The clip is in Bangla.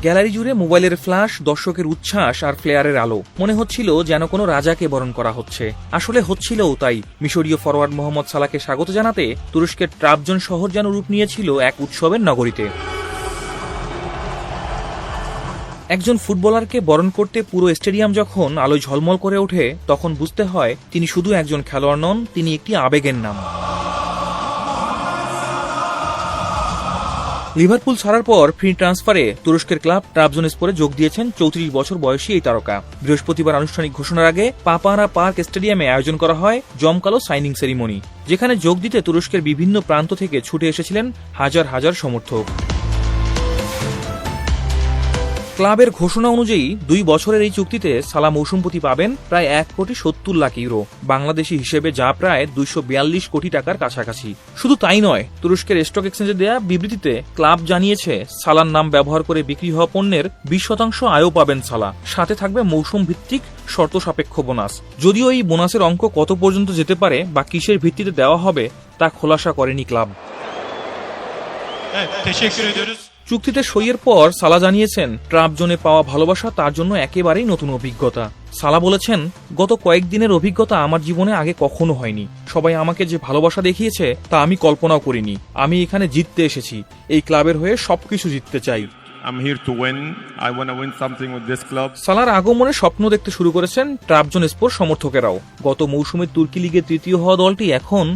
গ্যালারি জুড়ে মোবাইলের ফ্ল্যাশ, দর্শকের উচ্ছ্বাস আর ফ্লেয়ারের আলো। মনে হচ্ছিল যেন কোনো রাজাকে বরণ করা হচ্ছে। আসলে হচ্ছিলও তাই। মিশরীয় ফরোয়ার্ড মোহাম্মদ সালাহকে স্বাগত জানাতে তুরস্কের ট্রাবজন শহর যেন রূপ নিয়েছিল এক উৎসবের নগরীতে। একজন ফুটবলারকে বরণ করতে পুরো স্টেডিয়াম যখন আলোয় ঝলমল করে ওঠে, তখন বুঝতে হয় তিনি শুধু একজন খেলোয়াড় নন, তিনি একটি আবেগের নাম। লিভারপুল ছাড়ার পর ফ্রি ট্রান্সফারে তুরস্কের ক্লাব ট্রাবজনস্পরে যোগ দিয়েছেন ৩৪ বছর বয়সী এই তারকা। বৃহস্পতিবার আনুষ্ঠানিক ঘোষণার আগে পাপারা পার্ক স্টেডিয়ামে আয়োজন করা হয় জমকালো সাইনিং সেরিমনি, যেখানে যোগ দিতে তুরস্কের বিভিন্ন প্রান্ত থেকে ছুটে এসেছিলেন হাজার হাজার সমর্থক। ক্লাবের ঘোষণা অনুযায়ী ২ বছরের এই চুক্তিতে সালাহ মৌসুমপ্রতি পাবেন প্রায় ১,৭০,০০,০০০ ইউরো, বাংলাদেশি হিসেবে যা প্রায় ২৪২ কোটি টাকার কাছাকাছি। শুধু তাই নয়, তুরস্কের স্টক এক্সচেঞ্জে দেয়া বিবৃতিতে ক্লাব জানিয়েছে সালাহর নাম ব্যবহার করে বিক্রি হওয়া পণ্যের ২০% আয়ও পাবেন সালাহ। সাথে থাকবে মৌসুম ভিত্তিক শর্ত সাপেক্ষ বোনাস। যদিও এই বোনাসের অঙ্ক কত পর্যন্ত যেতে পারে বা কিসের ভিত্তিতে দেওয়া হবে তা খোলাসা করেনি ক্লাব। চুক্তিতে সইয়ের পর সালাহ জানিয়েছেন ট্রাবজনে পাওয়া ভালোবাসা তার জন্য একেবারেই নতুন অভিজ্ঞতা। সালাহ বলেছেন, গত কয়েকদিনের অভিজ্ঞতা আমার জীবনে আগে কখনো হয়নি। সবাই আমাকে যে ভালোবাসা দেখিয়েছে তা আমি কল্পনাও করিনি। আমি এখানে জিততে এসেছি, এই ক্লাবের হয়ে সবকিছু জিততে চাই। সালাহর আগমনে স্বপ্ন দেখতে শুরু করেছেন ট্রাবজনস্পর সমর্থকেরাও। গত মৌসুমে তুর্কি লিগে তৃতীয় হওয়া দলটি এখন